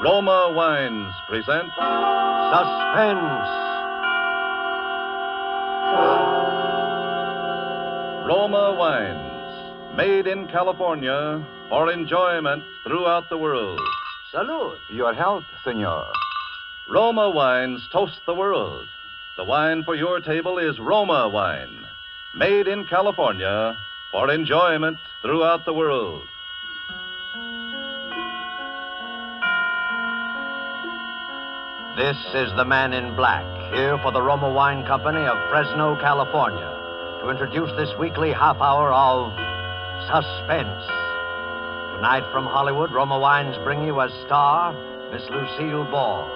Roma Wines present Suspense. Roma Wines, made in California for enjoyment throughout the world. Salud. Your health, senor. Roma Wines toast the world. The wine for your table is Roma Wine, made in California for enjoyment throughout the world. This is the Man in Black, here for the Roma Wine Company of Fresno, California, to introduce this weekly half hour of Suspense. Tonight from Hollywood, Roma Wines bring you as star Miss Lucille Ball,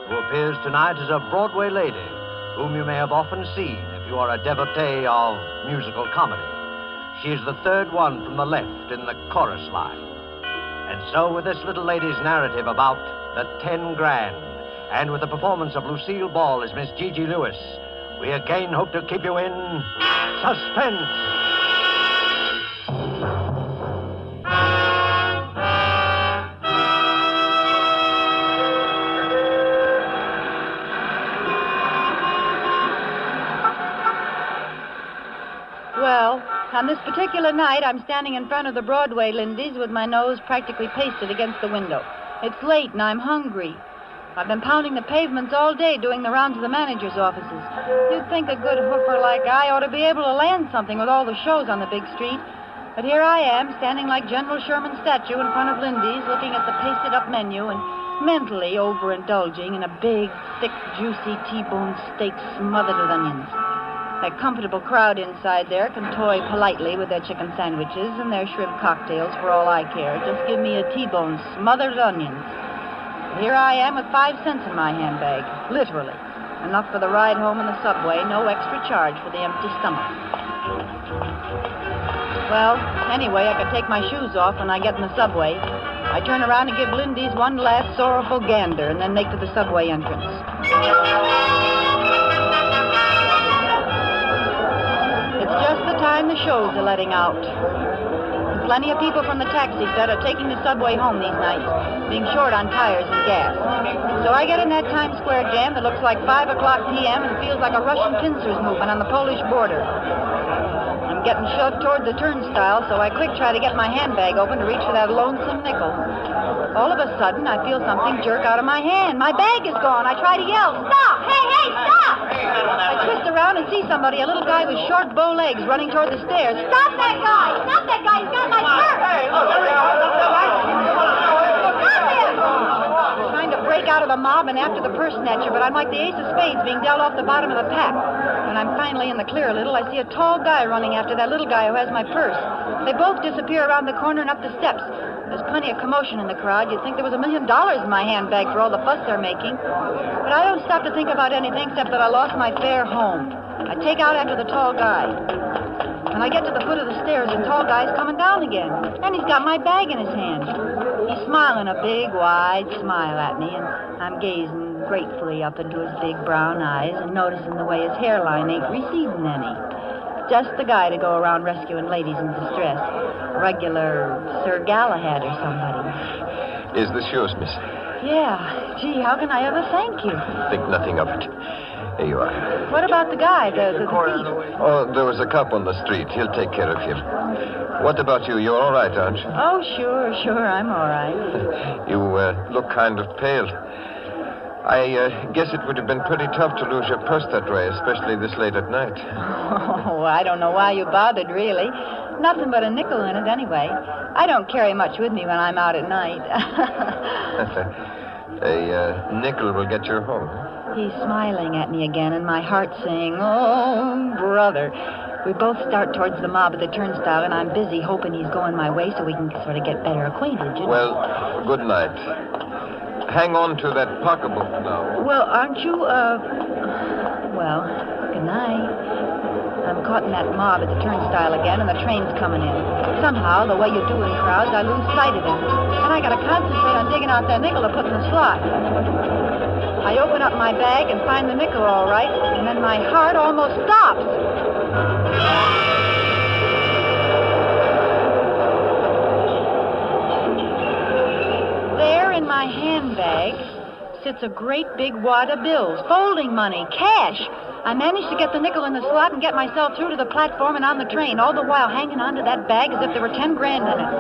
who appears tonight as a Broadway lady, whom you may have often seen if you are a devotee of musical comedy. She is the third one from the left in the chorus line. And so with this little lady's narrative about the 10 grand, and with the performance of Lucille Ball as Miss Gigi Lewis, we again hope to keep you in suspense. Well, on this particular night, I'm standing in front of the Broadway Lindy's with my nose practically pasted against the window. It's late and I'm hungry. I've been pounding the pavements all day doing the rounds of the manager's offices. You'd think a good hoofer like I ought to be able to land something with all the shows on the big street. But here I am, standing like General Sherman's statue in front of Lindy's, looking at the pasted-up menu and mentally overindulging in a big, thick, juicy T-bone steak smothered with onions. A comfortable crowd inside there can toy politely with their chicken sandwiches and their shrimp cocktails for all I care. Just give me a T-bone smothered with onions. Here I am with 5 cents in my handbag, literally. Enough for the ride home in the subway, no extra charge for the empty stomach. Well, anyway, I could take my shoes off when I get in the subway. I turn around and give Lindy's one last sorrowful gander and then make for the subway entrance. It's just the time the shows are letting out. Plenty of people from the taxi set are taking the subway home these nights, being short on tires and gas. So I get in that Times Square jam that looks like 5 o'clock p.m. and feels like a Russian pincers movement on the Polish border. I'm getting shoved toward the turnstile, so I quick try to get my handbag open to reach for that lonesome nickel. All of a sudden, I feel something jerk out of my hand. My bag is gone. I try to yell, "Stop! Hey, stop!" I twist around and see somebody, a little guy with short bow legs, running toward the stairs. "Stop that guy! Stop that guy! He's got my purse!" Hey, look, stop him! I'm trying to break out of the mob and after the purse snatcher, but I'm like the ace of spades being dealt off the bottom of the pack. When I'm finally in the clear a little, I see a tall guy running after that little guy who has my purse. They both disappear around the corner and up the steps. There's plenty of commotion in the crowd. You'd think there was $1 million in my handbag for all the fuss they're making. But I don't stop to think about anything except that I lost my fare home. I take out after the tall guy. When I get to the foot of the stairs, the tall guy's coming down again. And he's got my bag in his hand. He's smiling a big, wide smile at me, and I'm gazing gratefully up into his big brown eyes and noticing the way his hairline ain't receding any. Just the guy to go around rescuing ladies in distress. Regular Sir Galahad or somebody. Is this yours, miss? Yeah. Gee, how can I ever thank you? Think nothing of it. Here you are. What about the guy, the thief? Oh, there was a cop on the street. He'll take care of him. What about you? You're all right, aren't you? Oh, sure, I'm all right. You look kind of pale. I guess it would have been pretty tough to lose your purse that way, especially this late at night. Oh, I don't know why you bothered, really. Nothing but a nickel in it, anyway. I don't carry much with me when I'm out at night. A nickel will get you home. He's smiling at me again, and my heart's saying, "Oh, brother." We both start towards the mob at the turnstile, and I'm busy hoping he's going my way so we can sort of get better acquainted, you know. Well, good night. Hang on to that pocketbook now. Well, aren't you, well, good night. I'm caught in that mob at the turnstile again, and the train's coming in. Somehow, the way you do in crowds, I lose sight of him. And I gotta concentrate on digging out that nickel to put in the slot. I open up my bag and find the nickel all right, and then my heart almost stops. There in my handbag sits a great big wad of bills, folding money, cash. I managed to get the nickel in the slot and get myself through to the platform and on the train, all the while hanging onto that bag as if there were 10 grand in it.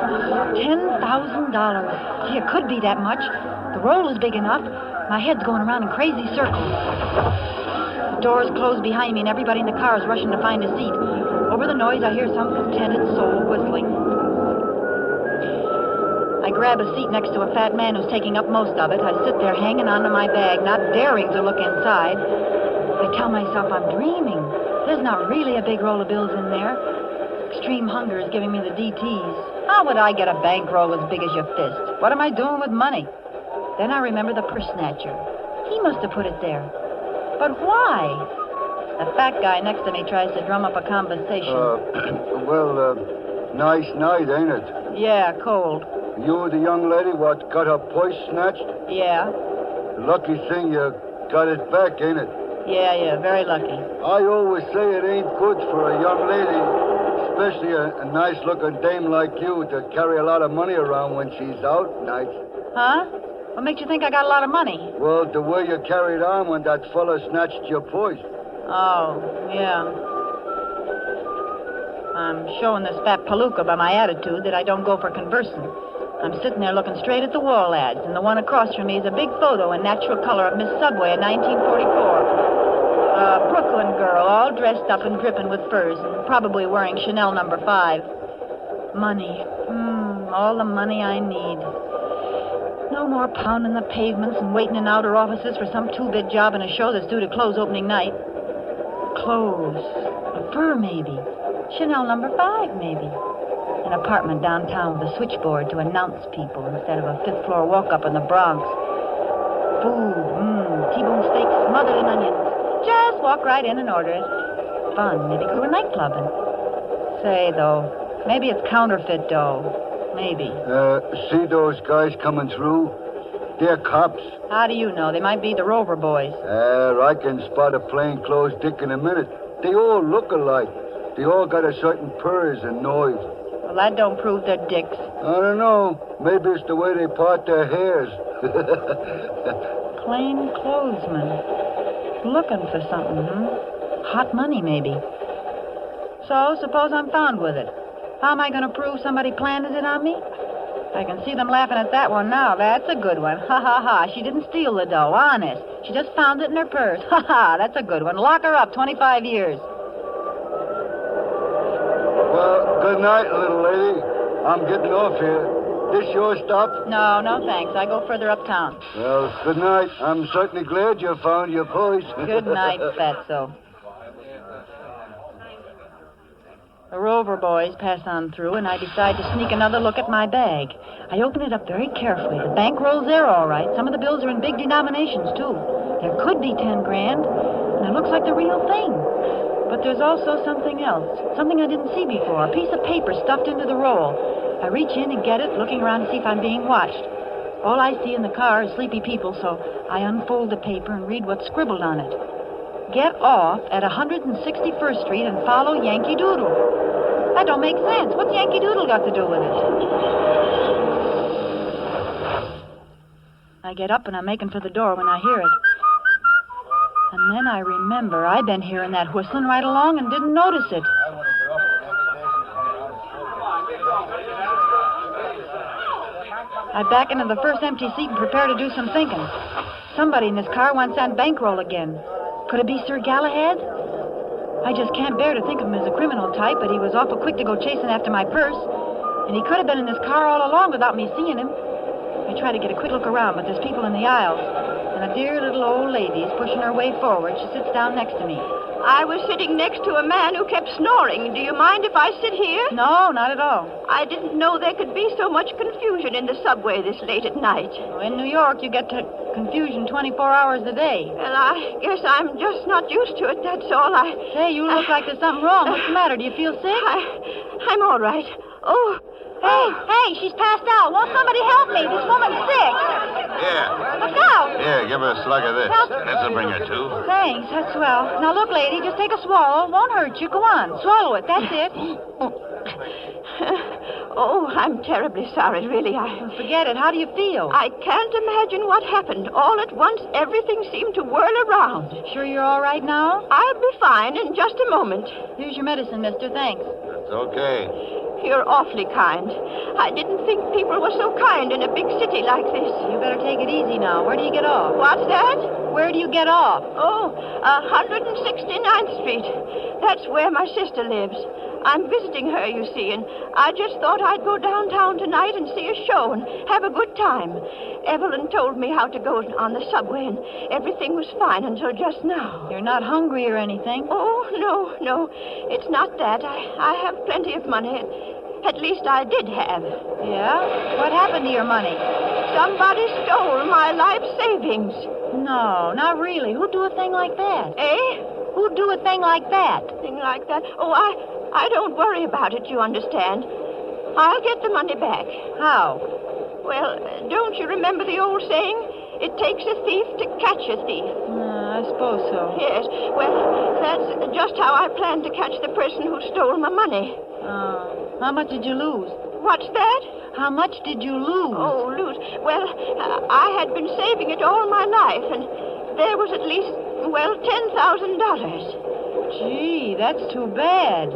$10,000. Gee, it could be that much. The roll is big enough. My head's going around in crazy circles. The doors close behind me and everybody in the car is rushing to find a seat. Over the noise, I hear some contented soul whistling. I grab a seat next to a fat man who's taking up most of it. I sit there hanging onto my bag, not daring to look inside. I tell myself I'm dreaming. There's not really a big roll of bills in there. Extreme hunger is giving me the DTs. How would I get a bankroll as big as your fist? What am I doing with money? Then I remember the purse snatcher. He must have put it there. But why? The fat guy next to me tries to drum up a conversation. Nice night, ain't it? Yeah, cold. You the young lady what got her purse snatched? Yeah. Lucky thing you got it back, ain't it? Yeah, very lucky. I always say it ain't good for a young lady, especially a nice-looking dame like you, to carry a lot of money around when she's out nights. Huh? What makes you think I got a lot of money? Well, the way you carried on when that fella snatched your purse. Oh, yeah. I'm showing this fat palooka by my attitude that I don't go for conversing. I'm sitting there looking straight at the wall ads, and the one across from me is a big photo in natural color of Miss Subway in 1944. A Brooklyn girl, all dressed up and dripping with furs, and probably wearing Chanel No. 5. Money. All the money I need. No more pounding the pavements and waiting in outer offices for some two-bit job in a show that's due to close opening night. Clothes. A fur, maybe. Chanel No. 5, maybe. An apartment downtown with a switchboard to announce people instead of a fifth-floor walk-up in the Bronx. Food. T-bone steak smothered in onions. Just walk right in and order it. Fun. Maybe go to a nightclub. Say, though, maybe it's counterfeit dough. Maybe. See those guys coming through? They're cops. How do you know? They might be the Rover boys. I can spot a plainclothes dick in a minute. They all look alike. They all got a certain purrs and noise. Well, that don't prove they're dicks. I don't know. Maybe it's the way they part their hairs. Plainclothesmen. Looking for something, Hot money, maybe. So, suppose I'm found with it. How am I going to prove somebody planted it on me? I can see them laughing at that one now. That's a good one. Ha, ha, ha. She didn't steal the dough, honest. She just found it in her purse. Ha, ha. That's a good one. Lock her up, 25 years. Well, good night, little lady. I'm getting off here. This your stop? No, thanks. I go further uptown. Well, good night. I'm certainly glad you found your purse. Good night, fatso. The Rover boys pass on through, and I decide to sneak another look at my bag. I open it up very carefully. The bankroll's there, all right. Some of the bills are in big denominations, too. There could be 10 grand, and it looks like the real thing. But there's also something else, something I didn't see before, a piece of paper stuffed into the roll. I reach in and get it, looking around to see if I'm being watched. All I see in the car is sleepy people, so I unfold the paper and read what's scribbled on it. Get off at 161st Street and follow Yankee Doodle. That don't make sense. What's Yankee Doodle got to do with it? I get up and I'm making for the door when I hear it. And then I remember I've been hearing that whistling right along and didn't notice it. I back into the first empty seat and prepare to do some thinking. Somebody in this car wants that bankroll again. Could it be Sir Galahad? I just can't bear to think of him as a criminal type, but he was awful quick to go chasing after my purse. And he could have been in this car all along without me seeing him. I try to get a quick look around, but there's people in the aisles. And a dear little old lady is pushing her way forward. She sits down next to me. I was sitting next to a man who kept snoring. Do you mind if I sit here? No, not at all. I didn't know there could be so much confusion in the subway this late at night. Well, in New York, you get to confusion 24 hours a day. Well, I guess I'm just not used to it, that's all. Say, you look like there's something wrong. What's the matter? Do you feel sick? I'm all right. Oh. Hey, she's passed out. Won't somebody help me? This woman's sick. Here. Look out. Here, give her a slug of this. This'll bring her to. Thanks, that's swell. Now, look, lady, just take a swallow. Won't hurt you. Go on. Swallow it. That's it. Oh, I'm terribly sorry, really. Well, forget it. How do you feel? I can't imagine what happened. All at once, everything seemed to whirl around. Sure you're all right now? I'll be fine in just a moment. Here's your medicine, mister. Thanks. It's okay. You're awfully kind. I didn't think people were so kind in a big city like this. You better take it easy now. Where do you get off? What's that? Where do you get off? Oh, 169th Street. That's where my sister lives. I'm visiting her, you see, and I just thought I'd go downtown tonight and see a show and have a good time. Evelyn told me how to go on the subway, and everything was fine until just now. You're not hungry or anything? Oh, no. It's not that. I have plenty of money. At least I did have. Yeah? What happened to your money? Somebody stole my life savings. No, not really. Who'd do a thing like that? Eh? Who'd do a thing like that? Thing like that? Oh, I don't worry about it, you understand. I'll get the money back. How? Well, don't you remember the old saying? It takes a thief to catch a thief. I suppose so. Yes. Well, that's just how I plan to catch the person who stole my money. How much did you lose? What's that? How much did you lose? Oh, lose. Well, I had been saving it all my life, and there was at least, $10,000. Gee, that's too bad.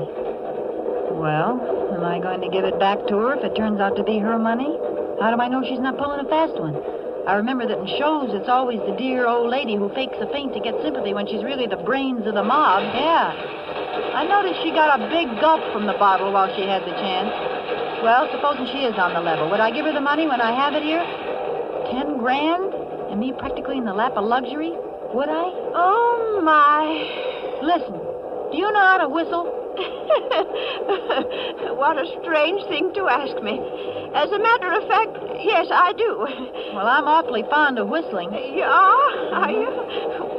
Well, am I going to give it back to her if it turns out to be her money? How do I know she's not pulling a fast one? I remember that in shows, it's always the dear old lady who fakes a faint to get sympathy when she's really the brains of the mob. Yeah. I noticed she got a big gulp from the bottle while she had the chance. Well, supposing she is on the level, would I give her the money when I have it here? 10 grand? And me practically in the lap of luxury? Would I? Oh, my. Listen, do you know how to whistle? What a strange thing to ask me. As a matter of fact, yes, I do. Well, I'm awfully fond of whistling. You are? Are you?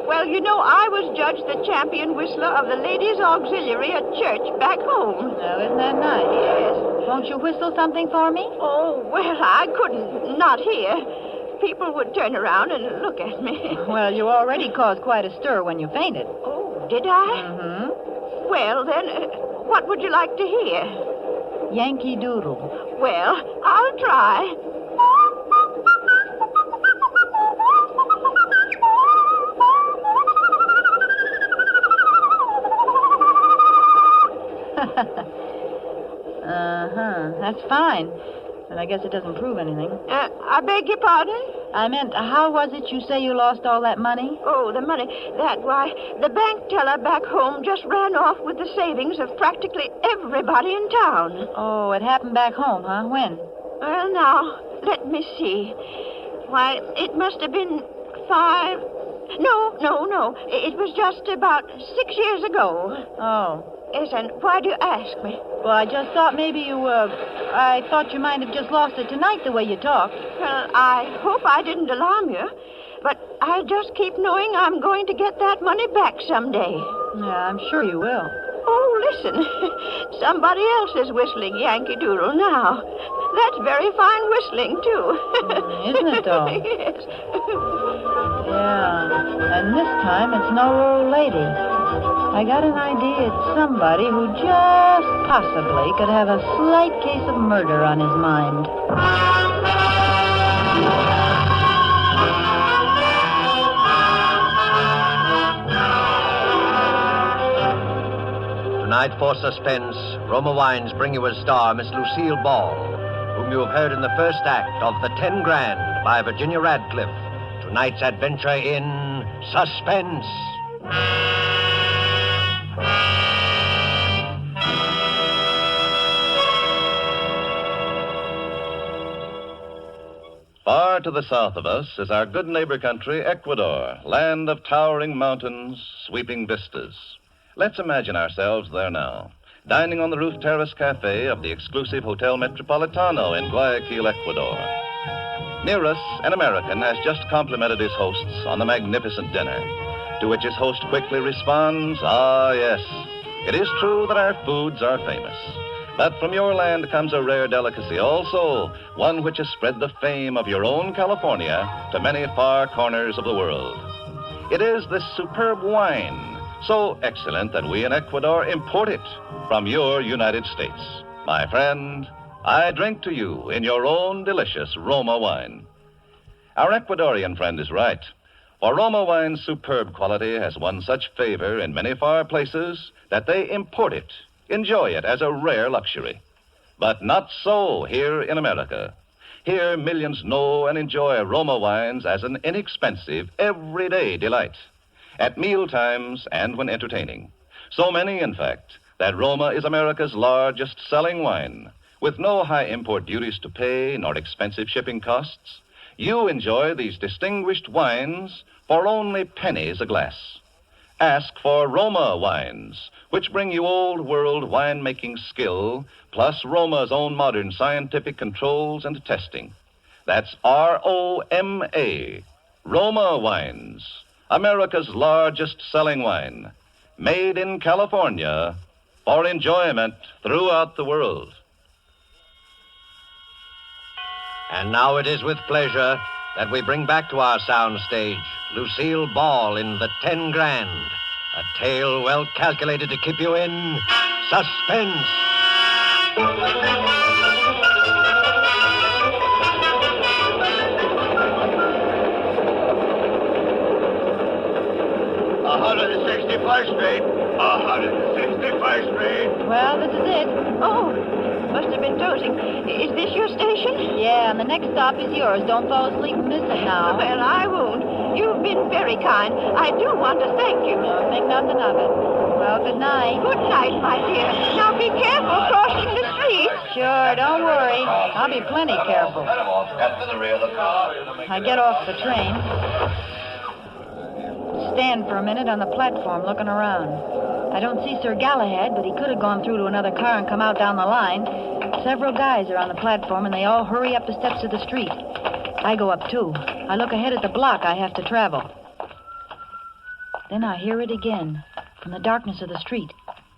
Well, you know, I was judged the champion whistler of the Ladies' Auxiliary at church back home. Oh, isn't that nice? Yes. Won't you whistle something for me? Oh, well, I couldn't. Not here. People would turn around and look at me. Well, you already caused quite a stir when you fainted. Oh, did I? Mm-hmm. Well, then, what would you like to hear? Yankee Doodle. Well, I'll try. That's fine. But I guess it doesn't prove anything. I beg your pardon? I meant, how was it you say you lost all that money? Oh, the money. Why, the bank teller back home just ran off with the savings of practically everybody in town. Oh, it happened back home, huh? When? Well, now, let me see. Why, it must have been 5... No. It was just about 6 years ago. Oh. Yes, and why do you ask me? Well, I just thought maybe I thought you might have just lost it tonight the way you talked. Well, I hope I didn't alarm you. But I just keep knowing I'm going to get that money back someday. Yeah, I'm sure you will. Oh, listen. Somebody else is whistling Yankee Doodle now. That's very fine whistling, too. Isn't it, though? Yes. Yeah, and this time it's no old lady. I got an idea it's somebody who just possibly could have a slight case of murder on his mind. Tonight for Suspense, Roma Wines bring you as star Miss Lucille Ball, whom you have heard in the first act of The 10 Grand by Virginia Radcliffe. Tonight's adventure in Suspense. Far to the south of us is our good neighbor country, Ecuador, land of towering mountains, sweeping vistas. Let's imagine ourselves there now, dining on the roof terrace cafe of the exclusive Hotel Metropolitano in Guayaquil, Ecuador. Near us, an American has just complimented his hosts on the magnificent dinner, to which his host quickly responds, "Ah, yes, it is true that our foods are famous. But from your land comes a rare delicacy also, one which has spread the fame of your own California to many far corners of the world. It is this superb wine, so excellent that we in Ecuador import it from your United States. My friend, I drink to you in your own delicious Roma wine. Our Ecuadorian friend is right, for Roma wine's superb quality has won such favor in many far places that they import it, enjoy it as a rare luxury. But not so here in America. Here, millions know and enjoy Roma wines as an inexpensive, everyday delight, at meal times and when entertaining. So many, in fact, that Roma is America's largest selling wine, with no high import duties to pay nor expensive shipping costs. You enjoy these distinguished wines for only pennies a glass. Ask for Roma wines, which bring you old-world winemaking skill, plus Roma's own modern scientific controls and testing. That's R-O-M-A, Roma wines, America's largest selling wine, made in California for enjoyment throughout the world. And now it is with pleasure that we bring back to our soundstage Lucille Ball in The 10 Grand, a tale well calculated to keep you in suspense. Well, this is it. Oh, must have been dozing. Is this your station? Yeah, and the next stop is yours. Don't fall asleep and miss it now. Well, I won't. You've been very kind. I do want to thank you. No, think nothing of it. Well, good night. Good night, my dear. Now be careful crossing the street. Sure, don't worry. I'll be plenty careful. I get off the train. Stand for a minute on the platform looking around. I don't see Sir Galahad, but he could have gone through to another car and come out down the line. Several guys are on the platform, and they all hurry up the steps of the street. I go up, too. I look ahead at the block I have to travel. Then I hear it again, from the darkness of the street.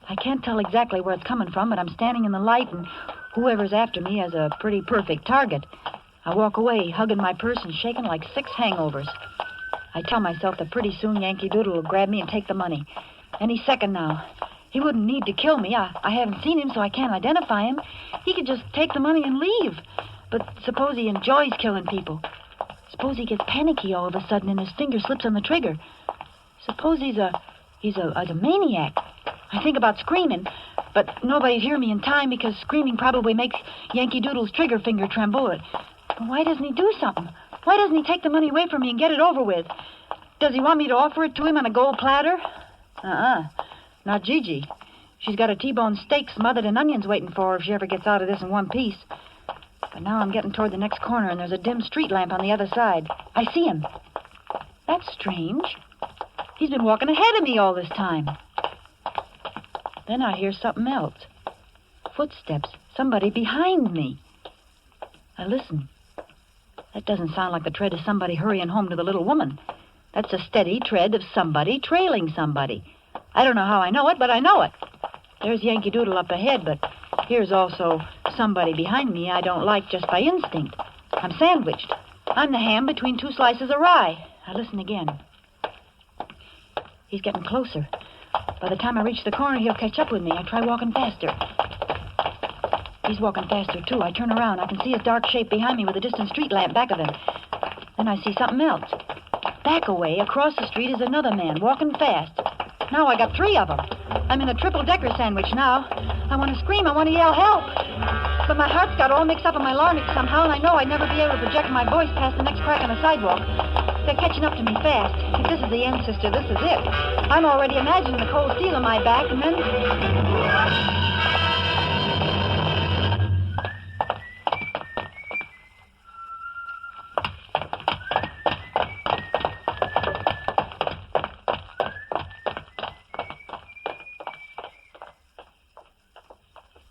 I can't tell exactly where it's coming from, but I'm standing in the light, and whoever's after me has a pretty perfect target. I walk away, hugging my purse and shaking like 6 hangovers. I tell myself that pretty soon Yankee Doodle will grab me and take the money. Any second now. He wouldn't need to kill me. I haven't seen him, so I can't identify him. He could just take the money and leave. But suppose he enjoys killing people. Suppose he gets panicky all of a sudden and his finger slips on the trigger. Suppose he's a maniac. I think about screaming, but nobody'd hear me in time because screaming probably makes Yankee Doodle's trigger finger tremble. But why doesn't he do something? Why doesn't he take the money away from me and get it over with? Does he want me to offer it to him on a gold platter? Not Gigi. She's got a T-bone steak smothered in onions waiting for her if she ever gets out of this in one piece. But now I'm getting toward the next corner, and there's a dim street lamp on the other side. I see him. That's strange. He's been walking ahead of me all this time. Then I hear something else. Footsteps. Somebody behind me. I listen. That doesn't sound like the tread of somebody hurrying home to the little woman. That's a steady tread of somebody trailing somebody. I don't know how I know it, but I know it. There's Yankee Doodle up ahead, but here's also somebody behind me I don't like just by instinct. I'm sandwiched. I'm the ham between 2 slices of rye. I listen again. He's getting closer. By the time I reach the corner, he'll catch up with me. I try walking faster. He's walking faster, too. I turn around. I can see his dark shape behind me with a distant street lamp back of him. Then I see something else. Back away, across the street, is another man, walking fast. Now I got 3 of them. I'm in a triple-decker sandwich now. I want to scream. I want to yell help. But my heart's got all mixed up in my larynx somehow, and I know I'd never be able to project my voice past the next crack on the sidewalk. They're catching up to me fast. If this is the end, sister, this is it. I'm already imagining the cold steel on my back, and then...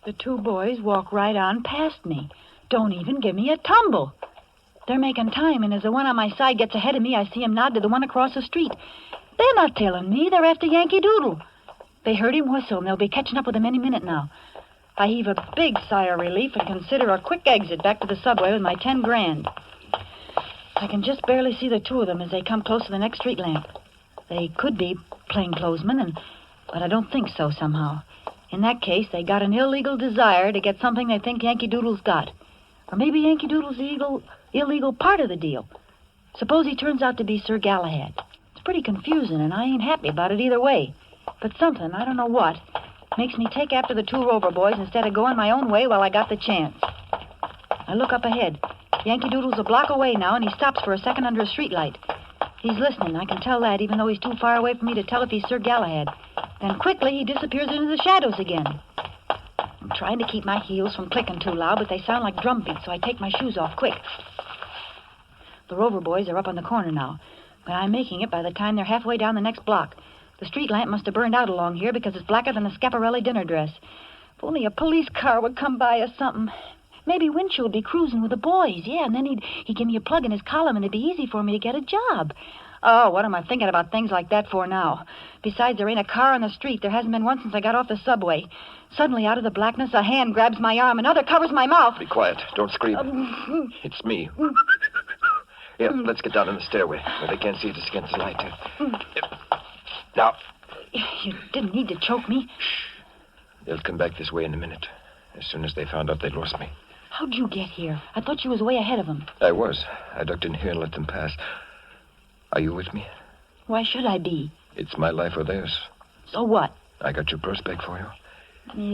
The 2 boys walk right on past me. Don't even give me a tumble. They're making time, and as the one on my side gets ahead of me, I see him nod to the one across the street. They're not tailing me. They're after Yankee Doodle. They heard him whistle, and they'll be catching up with him any minute now. I heave a big sigh of relief and consider a quick exit back to the subway with my 10 grand. I can just barely see the 2 of them as they come close to the next street lamp. They could be plainclothesmen, but I don't think so somehow. In that case, they got an illegal desire to get something they think Yankee Doodle's got. Or maybe Yankee Doodle's the illegal part of the deal. Suppose he turns out to be Sir Galahad. It's pretty confusing, and I ain't happy about it either way. But something, I don't know what, makes me take after the two Rover boys instead of going my own way while I got the chance. I look up ahead. Yankee Doodle's a block away now, and he stops for a second under a streetlight. He's listening, I can tell that, even though he's too far away for me to tell if he's Sir Galahad. Then quickly he disappears into the shadows again. I'm trying to keep my heels from clicking too loud, but they sound like drum beats, so I take my shoes off quick. The Rover boys are up on the corner now, but I'm making it by the time they're halfway down the next block. The street lamp must have burned out along here because it's blacker than a Schiaparelli dinner dress. If only a police car would come by or something. Maybe Winchell would be cruising with the boys, yeah, and then he'd give me a plug in his column and it'd be easy for me to get a job. Oh, what am I thinking about things like that for now? Besides, there ain't a car on the street. There hasn't been one since I got off the subway. Suddenly, out of the blackness, a hand grabs my arm, another covers my mouth. Be quiet. Don't scream. It's me. Yeah, let's get down in the stairway where they can't see us against the light. Now. You didn't need to choke me. They'll come back this way in a minute. As soon as they found out they'd lost me. How'd you get here? I thought you was way ahead of them. I was. I ducked in here and let them pass. Are you with me? Why should I be? It's my life or theirs. So what? I got your purse back for you.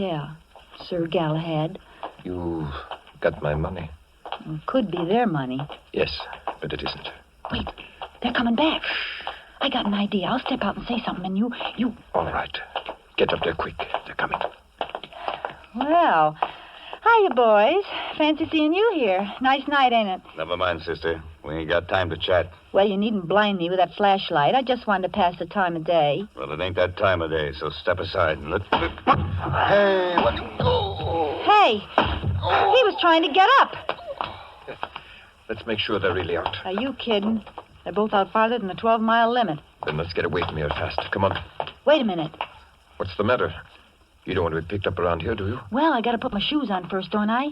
Yeah, Sir Galahad. You got my money. It could be their money. Yes, but it isn't. Wait, they're coming back. I got an idea. I'll step out and say something, and you... All right. Get up there quick. They're coming. Well, hiya, boys. Fancy seeing you here. Nice night, ain't it? Never mind, sister. We ain't got time to chat. Well, you needn't blind me with that flashlight. I just wanted to pass the time of day. Well, it ain't that time of day, so step aside and let... Hey, let him go. Hey, he was trying to get up. Let's make sure they're really out. Are you kidding? They're both out farther than the 12-mile limit. Then let's get away from here fast. Come on. Wait a minute. What's the matter? You don't want to be picked up around here, do you? Well, I got to put my shoes on first, don't I?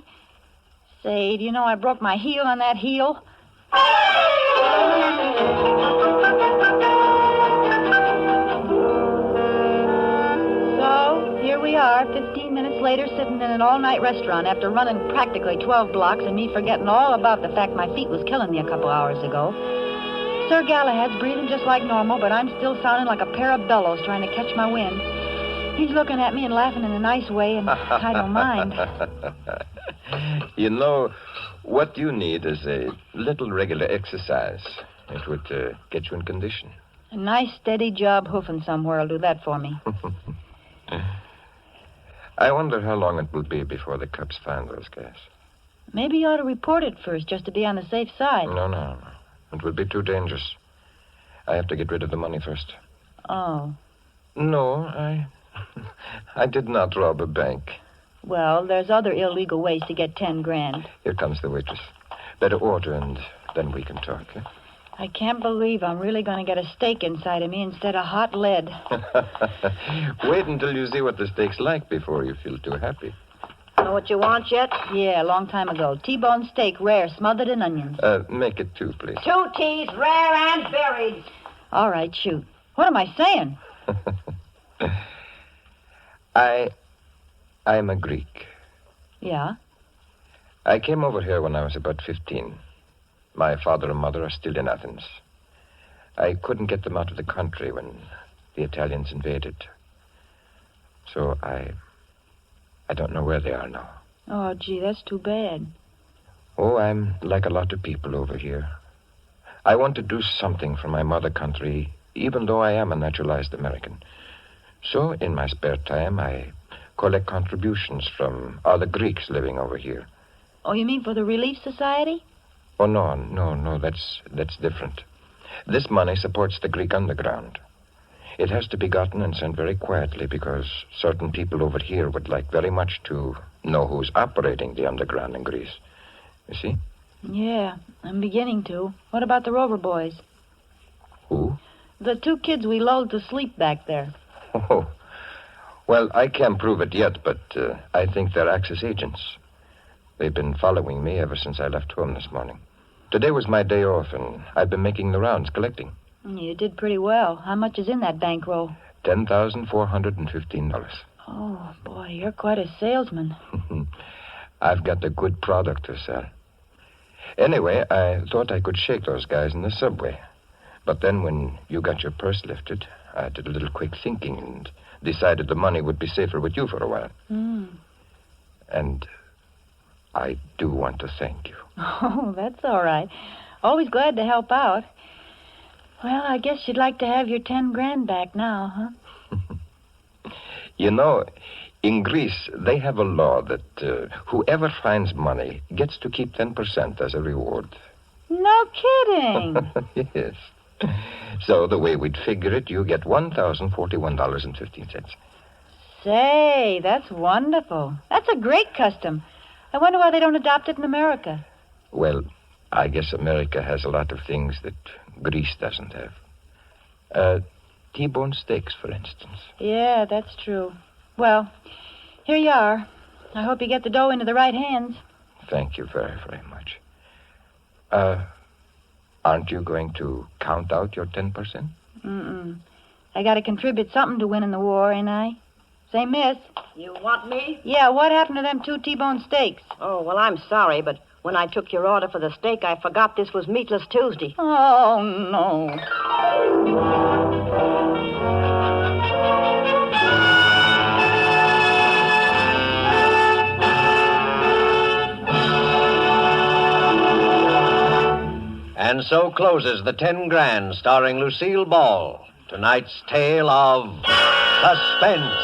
Say, do you know I broke my heel on that heel? So, here we are, 15 minutes later, sitting in an all-night restaurant after running practically 12 blocks and me forgetting all about the fact my feet was killing me a couple hours ago. Sir Galahad's breathing just like normal, but I'm still sounding like a pair of bellows trying to catch my wind. He's looking at me and laughing in a nice way, and I don't mind. You know, what you need is a little regular exercise. It would get you in condition. A nice, steady job hoofing somewhere will do that for me. I wonder how long it will be before the cops find those guys. Maybe you ought to report it first, just to be on the safe side. No. It would be too dangerous. I have to get rid of the money first. Oh. No, I did not rob a bank. Well, there's other illegal ways to get 10 grand. Here comes the waitress. Better order, and then we can talk. Eh? I can't believe I'm really going to get a steak inside of me instead of hot lead. Wait until you see what the steak's like before you feel too happy. Know what you want yet? Yeah, a long time ago. T-bone steak, rare, smothered in onions. Make it 2, please. 2 T's, rare and buried. All right, shoot. What am I saying? I'm a Greek. Yeah? I came over here when I was about 15. My father and mother are still in Athens. I couldn't get them out of the country when the Italians invaded. So I don't know where they are now. Oh, gee, that's too bad. Oh, I'm like a lot of people over here. I want to do something for my mother country, even though I am a naturalized American. So, in my spare time, I collect contributions from other Greeks living over here. Oh, you mean for the Relief Society? Oh, no, that's different. This money supports the Greek underground. It has to be gotten and sent very quietly because certain people over here would like very much to know who's operating the underground in Greece. You see? Yeah, I'm beginning to. What about the Rover boys? Who? The 2 kids we lulled to sleep back there. Oh, well, I can't prove it yet, but I think they're Axis agents. They've been following me ever since I left home this morning. Today was my day off, and I've been making the rounds collecting. You did pretty well. How much is in that bankroll? $10,415. Oh, boy, you're quite a salesman. I've got a good product to sell. Anyway, I thought I could shake those guys in the subway. But then when you got your purse lifted, I did a little quick thinking and decided the money would be safer with you for a while. And I do want to thank you. Oh, that's all right. Always glad to help out. Well, I guess you'd like to have your 10 grand back now, huh? You know, in Greece, they have a law that whoever finds money gets to keep 10% as a reward. No kidding. Yes. So the way we'd figure it, you get $1,041.15. Say, that's wonderful. That's a great custom. I wonder why they don't adopt it in America. Well, I guess America has a lot of things that Greece doesn't have. T-bone steaks, for instance. Yeah, that's true. Well, here you are. I hope you get the dough into the right hands. Thank you very, very much. Aren't you going to count out your 10%? I got to contribute something to winning the war, ain't I? Say, miss. You want me? Yeah, what happened to them 2 T-bone steaks? Oh, well, I'm sorry, but when I took your order for the steak, I forgot this was Meatless Tuesday. Oh, no. And so closes the 10 Grand, starring Lucille Ball. Tonight's tale of Suspense.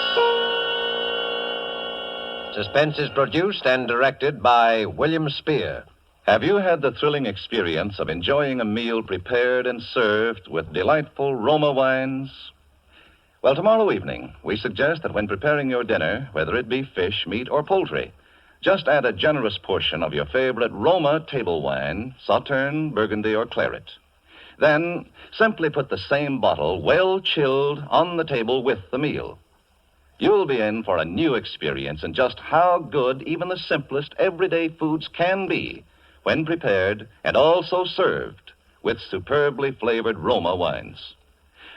Suspense is produced and directed by William Spear. Have you had the thrilling experience of enjoying a meal prepared and served with delightful Roma wines? Well, tomorrow evening, we suggest that when preparing your dinner, whether it be fish, meat, or poultry, just add a generous portion of your favorite Roma table wine, Sauterne, Burgundy, or Claret. Then simply put the same bottle, well chilled, on the table with the meal. You'll be in for a new experience in just how good even the simplest everyday foods can be when prepared and also served with superbly flavored Roma wines.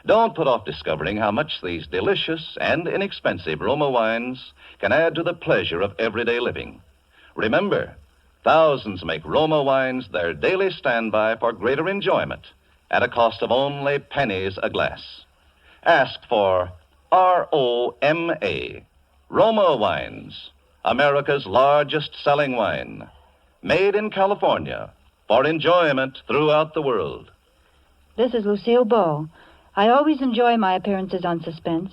Don't put off discovering how much these delicious and inexpensive Roma wines can add to the pleasure of everyday living. Remember, thousands make Roma wines their daily standby for greater enjoyment at a cost of only pennies a glass. Ask for Roma, Roma Wines, America's largest selling wine, made in California for enjoyment throughout the world. This is Lucille Ball. I always enjoy my appearances on Suspense,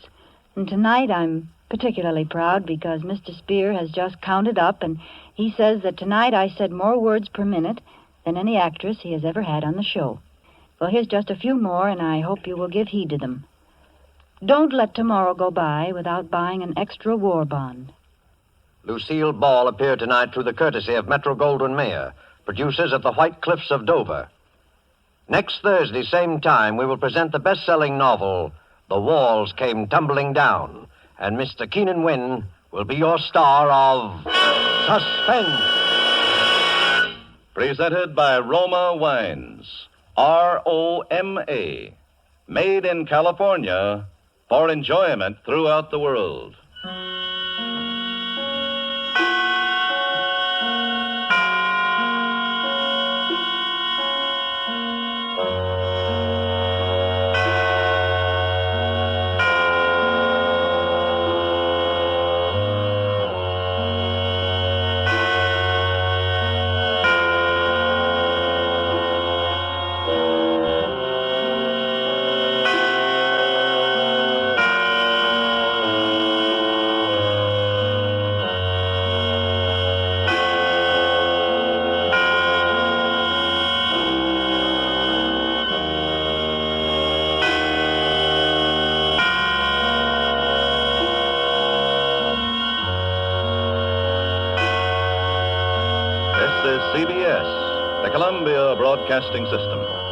and tonight I'm particularly proud because Mr. Spear has just counted up, and he says that tonight I said more words per minute than any actress he has ever had on the show. Well, here's just a few more, and I hope you will give heed to them. Don't let tomorrow go by without buying an extra war bond. Lucille Ball appeared tonight through the courtesy of Metro-Goldwyn-Mayer, producers at the White Cliffs of Dover. Next Thursday, same time, we will present the best-selling novel, The Walls Came Tumbling Down, and Mr. Keenan Wynn will be your star of Suspense. Presented by Roma Wines, Roma, made in California for enjoyment throughout the world. CBS, the Columbia Broadcasting System.